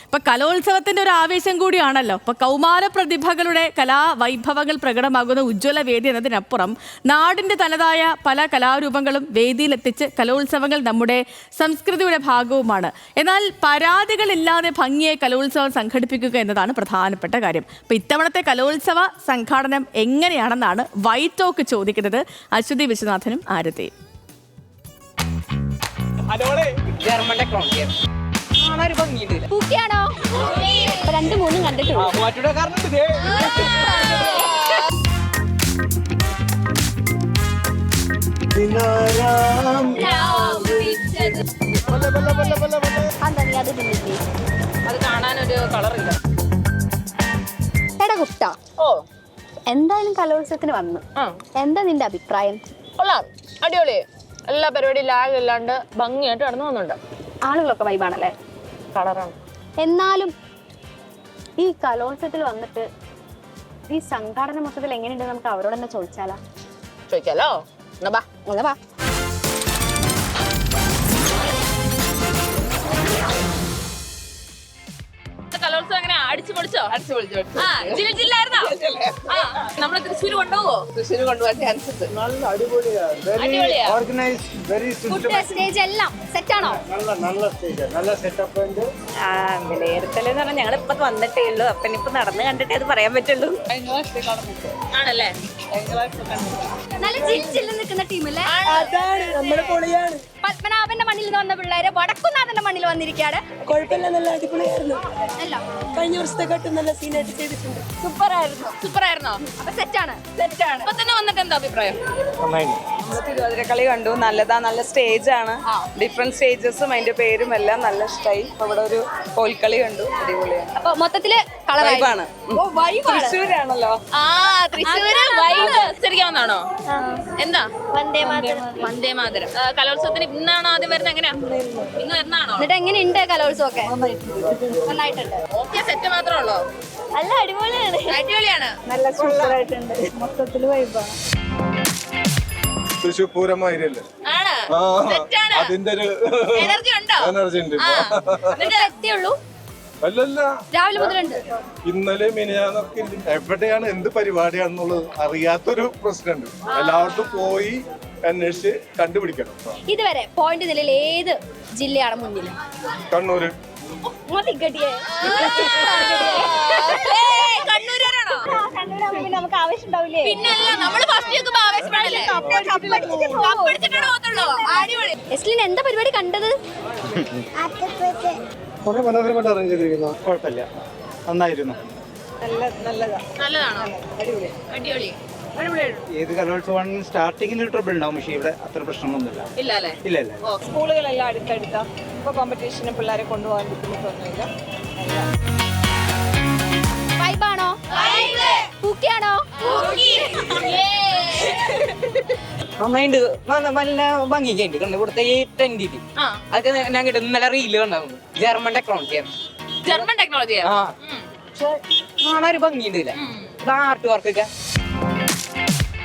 ഇപ്പൊ കലോത്സവത്തിന്റെ ഒരു ആവേശം കൂടിയാണല്ലോ. ഇപ്പൊ കൗമാര പ്രതിഭകളുടെ കലാവൈഭവങ്ങൾ പ്രകടമാകുന്ന ഉജ്ജ്വല വേദി എന്നതിനപ്പുറം നാടിന്റെ തനതായ പല കലാരൂപങ്ങളും വേദിയിലെത്തിച്ച് കലോത്സവങ്ങൾ നമ്മുടെ സംസ്കൃതിയുടെ ഭാഗവുമാണ്. എന്നാൽ പരാതികളില്ലാതെ ഭംഗിയെ കലോത്സവം സംഘടിപ്പിക്കുക എന്നതാണ് പ്രധാനപ്പെട്ട കാര്യം. അപ്പൊ ഇത്തവണത്തെ കലോത്സവ സംഘാടനം എങ്ങനെയാണെന്നാണ് വൈറ്റ് ടോക്ക് ചോദിക്കുന്നത് അശ്വതി വിശ്വനാഥനും ആരതിയും. രണ്ടും മൂന്നും കണ്ടിട്ടുണ്ട്. അത് കാണാനൊരു കളറില്ല. എടാ കുട്ട, എന്തായാലും കലോത്സവത്തിന് വന്നു, എന്താ നിന്റെ അഭിപ്രായം? കൊള്ളാം, അടിപൊളി. എല്ലാ പരിപാടി ലാഗ് ഇല്ലാണ്ട് ഭംഗിയായിട്ട് നടന്നു പോകുന്നുണ്ട്. ആളുകളൊക്കെ വൈബാണല്ലേ, കളറാണ്. എന്നാലും ഈ കലോത്സവത്തിൽ വന്നിട്ട് ഈ സംഘാടന മൊത്തത്തിൽ എങ്ങനെയുണ്ട് നമുക്ക് അവരോട് തന്നെ ചോദിച്ചാലോ? ചോദിക്കാലോ. കലോത്സവം എങ്ങനെ അടിച്ചു പൊളിച്ചോ? നമ്മള് തൃശ്ശൂര് കൊണ്ടുപോവോ? തൃശ്ശൂര് കൊണ്ടുപോകാൻ ചാൻസ് ഉണ്ട്. നല്ല അടിപൊളിയാണ്. സ്റ്റേജ് എല്ലാം സെറ്റ് ആണോ? നല്ല സ്റ്റേജ്, നല്ല സെറ്റപ്പ് ഉണ്ട്. വിലയിരുത്തലെന്ന് പറഞ്ഞാൽ ഞങ്ങൾ ഇപ്പൊ വന്നിട്ടേ ഉള്ളൂ. അപ്പൊ ഇപ്പൊ നടന്ന് കണ്ടിട്ടേ അത് പറയാൻ പറ്റുള്ളൂ. ആണല്ലേ? നല്ല ജില്ലിൽ നിൽക്കുന്ന ടീമല്ലേ? പത്മനാഭന്റെ മണ്ണിൽ നിന്ന് വന്ന പിള്ളേര് വടക്കുന്നാഥന്റെ മണ്ണിൽ വന്നിരിക്കാണ്. കുഴപ്പമില്ല, നല്ല അടിപൊളിയായിരുന്നു. കഴിഞ്ഞ വർഷത്തെക്കാട്ടും നല്ല സീനായിട്ട് ചെയ്തിട്ടുണ്ട്. സൂപ്പറായിരുന്നോ? അപ്പൊ സെറ്റാണ്. ഇപ്പൊ തന്നെ വന്നിട്ട് എന്താ അഭിപ്രായം? തിരുവാതിരക്കളി കണ്ടു, നല്ലതാ. നല്ല സ്റ്റേജ് ആണ്, ഡിഫറെന്റ് സ്റ്റേജസും അതിന്റെ പേരും എല്ലാം നല്ല ഇഷ്ടമായി. ഇപ്പൊ ഇവിടെ ഒരു കോൽക്കളി കണ്ടു, അടിപൊളിയാണ്. അപ്പൊ മൊത്തത്തില് കളറാണ്. തൃശ്ശൂരാണല്ലോ. തൃശ്ശൂര് വൈബ് ശരിക്കാവുന്നാണോ? എന്താ വന്ദേ മാതരം കലോത്സവത്തിന് ഇന്നാണോ ആദ്യം വരുന്നത്? എങ്ങനെയാ ഇന്ന് വരുന്നാണോ? എന്നിട്ട് എങ്ങനെയുണ്ട് കലോത്സവം ഒക്കെ? നന്നായിട്ടുണ്ട്. ഓക്കെ, സെറ്റ് മാത്രമേ ഉള്ളൂ? നല്ല അടിപൊളിയാണ്. നല്ല സൂപ്പറായിട്ടുണ്ട്. മൊത്തത്തില് വൈബാണ്. തൃശ്ശൂർ പൂരമായിരുന്നല്ലേ, അതിന്റെ ഒരു എനർജി ഉണ്ടോ? എനർജി ഉണ്ട്. അല്ലല്ല, രാവിലെ മുതലുണ്ട്. ഇന്നലെ മിനിയാന്നൊക്കെ എവിടെയാണ് എന്ത് പരിപാടിയാണെന്നുള്ളത് അറിയാത്തൊരു പ്രശ്നമുണ്ട്. എല്ലാവർക്കും പോയി അന്വേഷിച്ച് കണ്ടുപിടിക്കണം. ഇതുവരെ പോയിന്റ് നിലയിൽ ഏത് ജില്ലയാണ് മുന്നിൽ? കണ്ണൂര്. നമുക്ക് ആവശ്യം ഉണ്ടാവില്ലേ? പിന്നല്ല, നമ്മള് ഫസ്റ്റ് ആവേശപ്പെടല്ലേ? എസ്ലിൻ എന്താ പരിപാടി കണ്ടത്? മനോഹരമായിട്ട് അറേഞ്ച് ചെയ്തിരിക്കുന്നു. കുഴപ്പമില്ല, നന്നായിരുന്നു. നല്ലതാണോ? അടിപൊളി. ഏത് കലോത്സവം സ്റ്റാർട്ടിങ്ങിൽ ട്രബിൾ ഉണ്ടാവും, പക്ഷേ ഇവിടെ അത്ര പ്രശ്നമൊന്നുമില്ല. ഇല്ല. സ്കൂളുകളെല്ലാം അടുത്തടുത്ത, ഇപ്പൊ കോമ്പറ്റീഷന് പിള്ളേരെ കൊണ്ടുപോകാൻ ബുദ്ധിമുട്ടൊന്നുമില്ല. വൈബാണോ? പൂക്കിയാണോ? നന്നായിട്ട് നല്ല ഭംഗിക്കുണ്ട്. കണ്ട് ഇവിടുത്തെ ഈ ട്രെൻഡ് അതൊക്കെ ഞാൻ കിട്ടും. ഇന്നലെ റീല് കണ്ടായിരുന്നു. ജർമ്മൻ ടെക്നോളജിയാണ്. പക്ഷെ കാണാനൊരു ഭംഗിയുണ്ട്. ആർട്ട് വർക്കൊക്കെ.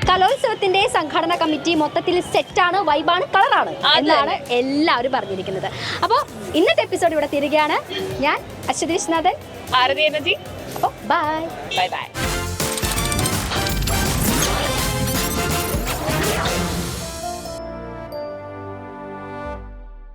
കലോത്സവത്തിന്റെ സംഘാടന കമ്മിറ്റി മൊത്തത്തിൽ സെറ്റാണ്, വൈബാണ്, കളറാണ് എന്നാണ് എല്ലാവരും പറഞ്ഞിരിക്കുന്നത്. അപ്പോൾ ഇന്നത്തെ എപ്പിസോഡ് ഇവിടെ തിരികെയാണ്. ഞാൻ അശ്വതി വിശ്വനാഥൻ, ആരതി എനർജി. അപ്പോൾ ബൈ.